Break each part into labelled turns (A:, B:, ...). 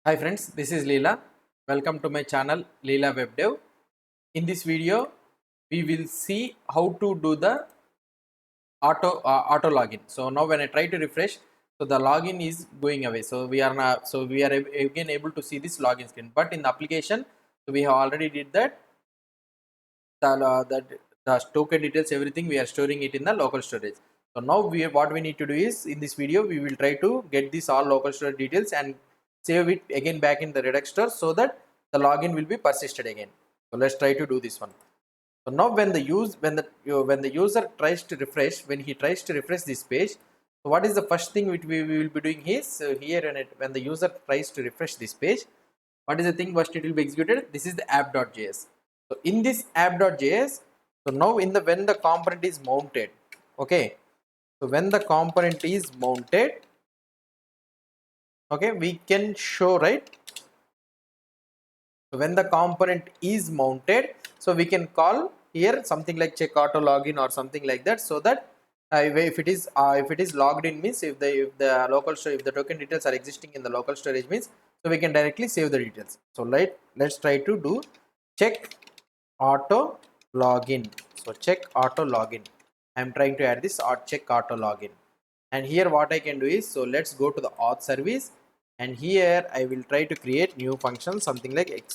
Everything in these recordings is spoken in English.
A: Hi friends, this is Leela. Welcome to my channel Leela Web Dev. In this video, we will see how to do the auto login. So now when I try to refresh, so the login is going away. So we are again able to see this login screen. But in the application, so we have already did that. The token details, everything we are storing it in the local storage. So now what we need to do is in this video we will try to get this all local storage details and save it again back in the Redux store so that the login will be persisted again. So let's try to do this one. So now when the user tries to refresh, when he tries to refresh this page, so what is the first thing which we will be doing is, so here when the user tries to refresh this page, what is the thing first it will be executed? This is the app.js. So in this app.js, so now when the component is mounted, okay, so when the component is mounted, okay, we can show, right? So when the component is mounted, so we can call here something like check auto login or something like that, so that if it is logged in, means if the local store, if the token details are existing in the local storage, means so we can directly save the details. So let's try to do check auto login. So check auto login. I'm trying to add this or check auto login. And here what I can do is, so let's go to the auth service, and here I will try to create new function something like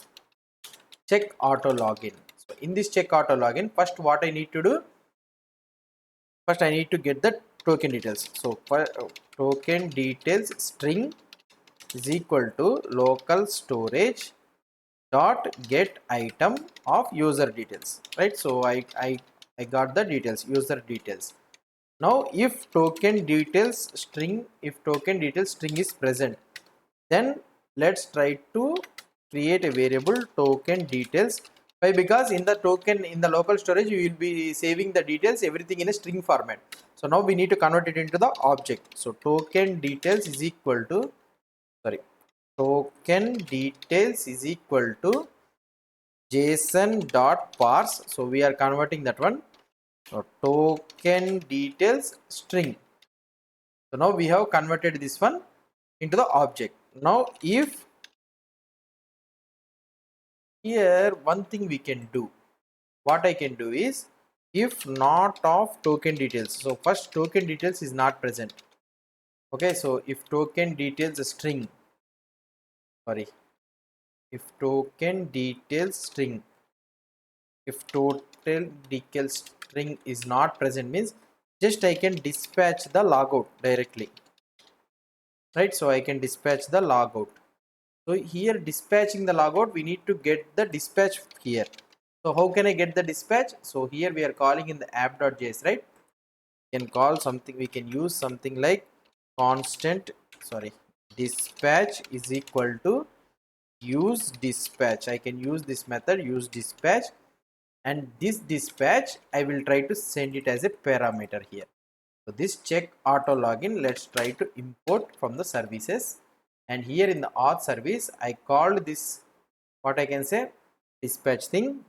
A: check auto login. So in this check auto login, first what I need to do, first I need to get the token details. So for token details string is equal to local storage dot get item of user details, right? So I got the details, user details. Now if token details string, if token details string is present, then let's try to create a variable token details. Why? Because in the token, in the local storage, you will be saving the details everything in a string format. So now we need to convert it into the object. So token details is equal to, sorry, token details is equal to json dot parse. So we are converting that one. So token details string. So now we have converted this one into the object. Now if here one thing we can do, what I can do is, if not of token details, so first token details is not present, okay, so if token details string, sorry, if token details string, if total details string is not present, means just I can dispatch the logout directly, right? So I can dispatch the logout. So here dispatching the logout, we need to get the dispatch here. So how can I get the dispatch? So here we are calling in the app.js, right? We can call something, we can use something like constant, sorry, dispatch is equal to use dispatch. I can use this method, use dispatch, and this dispatch I will try to send it as a parameter here. So this check auto login, let's try to import from the services, and here in the auth service I called this, what I can say, dispatch thing,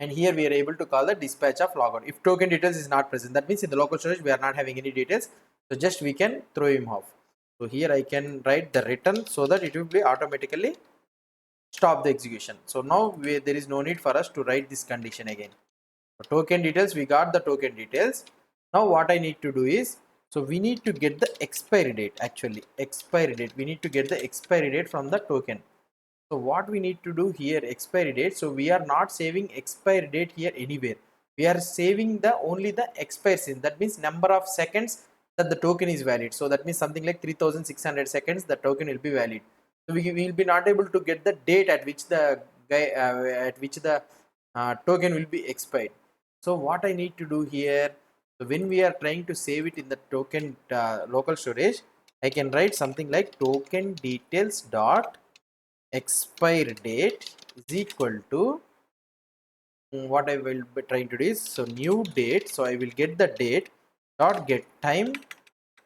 A: and here we are able to call the dispatch of logout. If token details is not present, that means in the local storage we are not having any details, so just we can throw him off. So here I can write the return so that it will be automatically stop the execution. So now there is no need for us to write this condition again. So token details, we got the token details. Now what I need to do is, so we need to get the expiry date, actually expiry date, we need to get the expiry date from the token. So what we need to do here, expiry date, so we are not saving expiry date here anywhere, we are saving the only the expiration, that means number of seconds that the token is valid. So that means something like 3600 seconds the token will be valid. So we will be not able to get the date at which the token will be expired. So what I need to do here, so when we are trying to save it in the token local storage, I can write something like token details dot expire date is equal to, what I will be trying to do is, so new date, so I will get the date dot get time,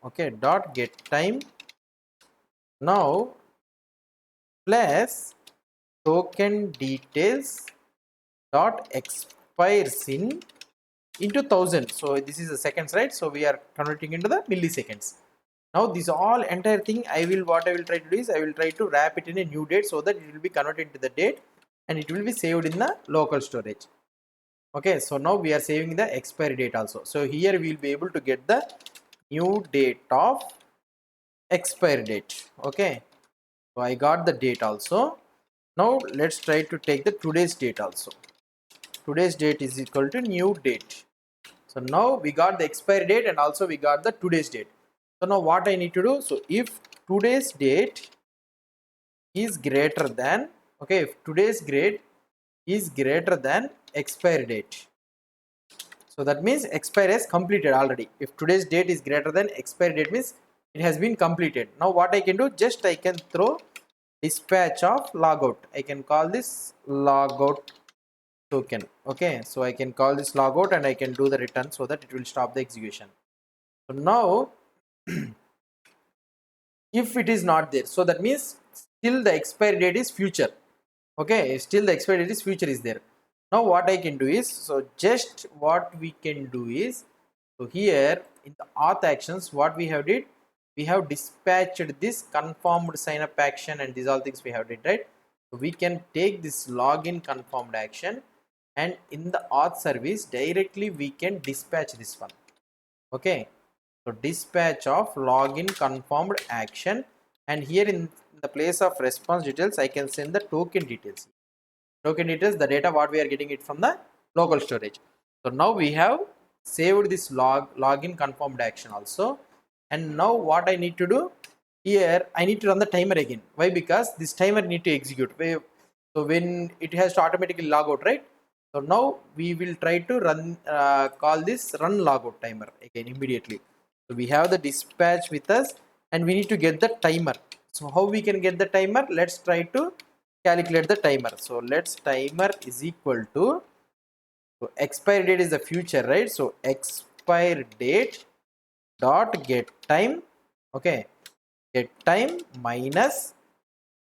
A: okay, dot get time, now plus token details dot expires in into 1000. So this is the seconds, right? So we are converting into the milliseconds. Now this all entire thing what I will try to do is I will try to wrap it in a new date so that it will be converted into the date and it will be saved in the local storage. Okay, so now we are saving the expiry date also. So here we will be able to get the new date of expiry date. Okay, so I got the date also. Now let's try to take the today's date also. Today's date is equal to new date. So now we got the expiry date and also we got the today's date. So now what I need to do, so if today's date is greater than, okay, if today's date is greater than expiry date, so that means expiry is completed already. If today's date is greater than expiry date means it has been completed. Now what I can do, just I can throw dispatch of logout. I can call this logout token. Okay, so I can call this logout and I can do the return so that it will stop the execution. So now if it is not there, so that means still the expiry date is future. Okay, still the expiry date is future is there. Now what I can do is, so just what we can do is, so here in the auth actions what we have did, we have dispatched this confirmed sign up action and these all things we have did, right? So we can take this login confirmed action and in the auth service directly we can dispatch this one. Okay, so dispatch of login confirmed action, and here in the place of response details I can send the token details. Token details, the data what we are getting it from the local storage. So now we have saved this login confirmed action also, and now what I need to do here, I need to run the timer again. Why? Because this timer need to execute. So when it has to automatically log out, right? So now we will try to run call this run logout timer again immediately. So we have the dispatch with us and we need to get the timer. So how we can get the timer? Let's try to calculate the timer. So let's timer is equal to, so expiry date is the future, right? So expire date dot get time. Okay, get time minus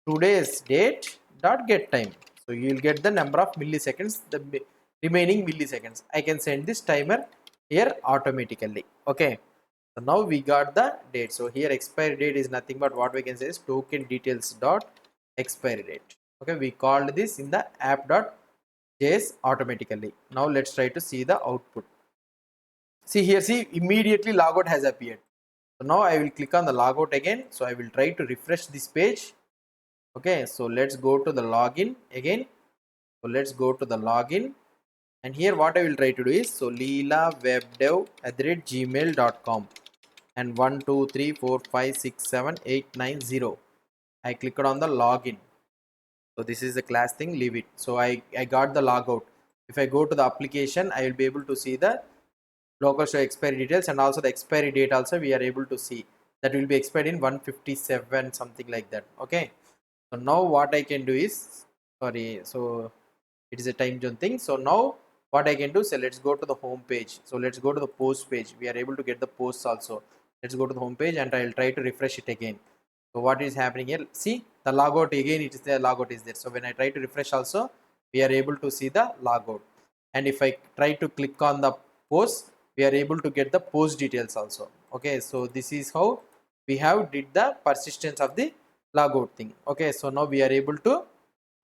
A: today's date dot get time. So you will get the number of milliseconds, the remaining milliseconds. I can send this timer here automatically. Okay, so now we got the date. So here expiry date is nothing but what we can say is token details dot expiry date. Okay, we called this in the app.js automatically. Now let's try to see the output. See here, see immediately logout has appeared. So now I will click on the logout again. So I will try to refresh this page. Okay, so let's go to the login again. So let's go to the login, and here what I will try to do is, so leelawebdev@gmail.com and 1 2 3 4 5 6 7 8 9 0. I clicked on the login. So this is the class thing, leave it. So I got the logout. If I go to the application, I will be able to see the local store expiry details and also the expiry date also we are able to see. That will be expired in 157, something like that. Okay. So now what I can do is, sorry, so it is a time zone thing. So now what I can do, so let's go to the home page. So let's go to the post page. We are able to get the posts also. Let's go to the home page and I'll try to refresh it again. So what is happening here? See the logout again, it is there, logout is there. So when I try to refresh also, we are able to see the logout. And if I try to click on the post, we are able to get the post details also. Okay, so this is how we have did the persistence of the logout thing. Okay, so now we are able to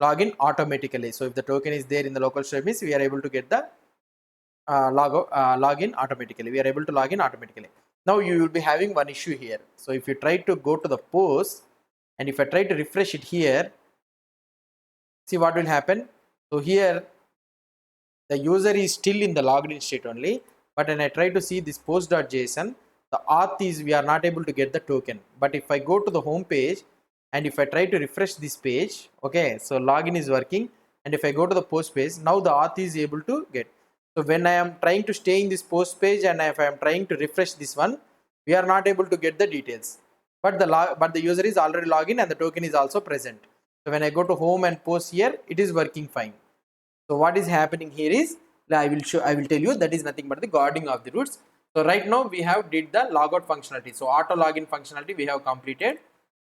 A: log in automatically. So if the token is there in the local store means we are able to get the login automatically. We are able to log in automatically. Now you will be having one issue here. So if you try to go to the post and if I try to refresh it here, see what will happen. So here the user is still in the logged in state only, but when I try to see this post.json, the auth is we are not able to get the token. But if I go to the home page and if I try to refresh this page, okay, so login is working, and if I go to the post page, now the auth is able to get. So when I am trying to stay in this post page and if I am trying to refresh this one, we are not able to get the details. But the user is already logged in and the token is also present. So when I go to home and post here, it is working fine. So what is happening here is, I will tell you that is nothing but the guarding of the roots. So right now we have did the logout functionality. So auto login functionality we have completed.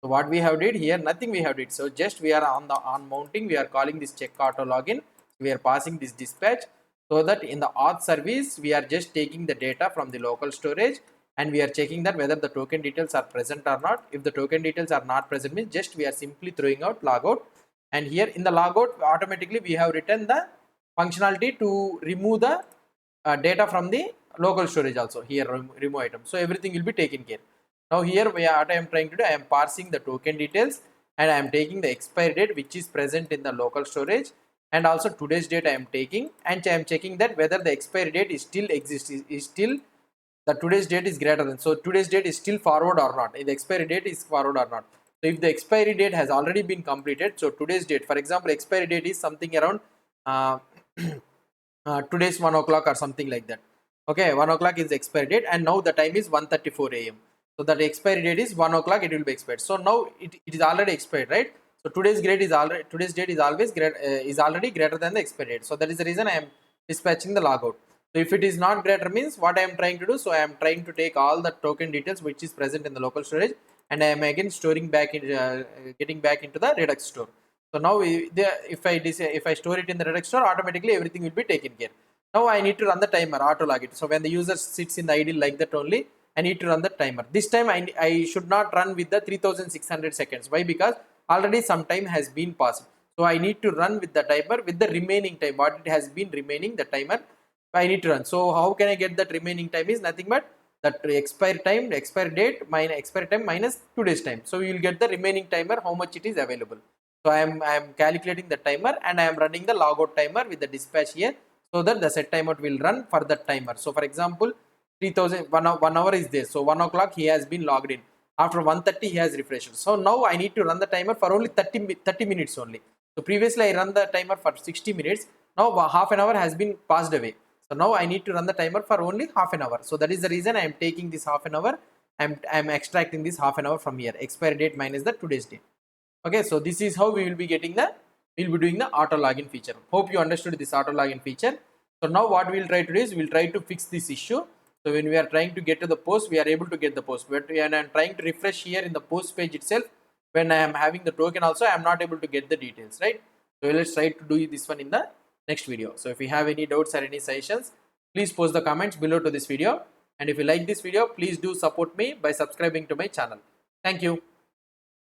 A: So what we have did here, nothing we have did. So just we are on mounting, we are calling this check auto login. We are passing this dispatch so that in the auth service we are just taking the data from the local storage and we are checking that whether the token details are present or not. If the token details are not present means just we are simply throwing out logout, and here in the logout automatically we have written the functionality to remove the data from the local storage also. Here remove item, so everything will be taken care. Now here what I am trying to do, I am parsing the token details and I am taking the expiry date which is present in the local storage, and also today's date I am taking, and I am checking that whether the expiry date is still exists, is still the today's date is greater than, so today's date is still forward or not, if the expiry date is forward or not. So if the expiry date has already been completed, so today's date, for example, expiry date is something around today's 1 o'clock or something like that. Okay, 1 o'clock is the expiry date, and now the time is 1:34 a.m. So that expiry date is 1 o'clock, it will be expired. So now it is already expired, right? So today's date is always is already greater than the expiry date. So that is the reason I am dispatching the logout. So if it is not greater means what I am trying to do, so I am trying to take all the token details which is present in the local storage, and I am again storing back in getting back into the Redux store. So now if I store it in the Redux store, automatically everything will be taken care. Now I need to run the timer, auto log it. So when the user sits in the idle like that only, I need to run the timer. This time I should not run with the 3600 seconds. Why? Because already some time has been passed. So I need to run with the timer with the remaining time, what it has been remaining, the timer I need to run. So how can I get that remaining time is nothing but that expire time, expire date minus expire time minus today's time. So you will get the remaining timer, how much it is available. So I am calculating the timer and I am running the logout timer with the dispatch here, so that the set timeout will run for that timer. So for example, 1 hour is there. So 1 o'clock he has been logged in. After 1:30 he has refreshed. So now I need to run the timer for only 30 minutes only. So previously I run the timer for 60 minutes. Now half an hour has been passed away. So now I need to run the timer for only half an hour. So that is the reason I am taking this half an hour. I am extracting this half an hour from here. Expiry date minus the today's date. Okay, so this is how we will be getting the, we'll be doing the auto login feature. Hope you understood this auto login feature. So now what we'll try to do is we'll try to fix this issue. So when we are trying to get to the post, we are able to get the post. But when I am trying to refresh here in the post page itself, when I am having the token also, I am not able to get the details, right? So let's try to do this one in the next video. So if you have any doubts or any suggestions, please post the comments below to this video. And if you like this video, please do support me by subscribing to my channel. Thank you.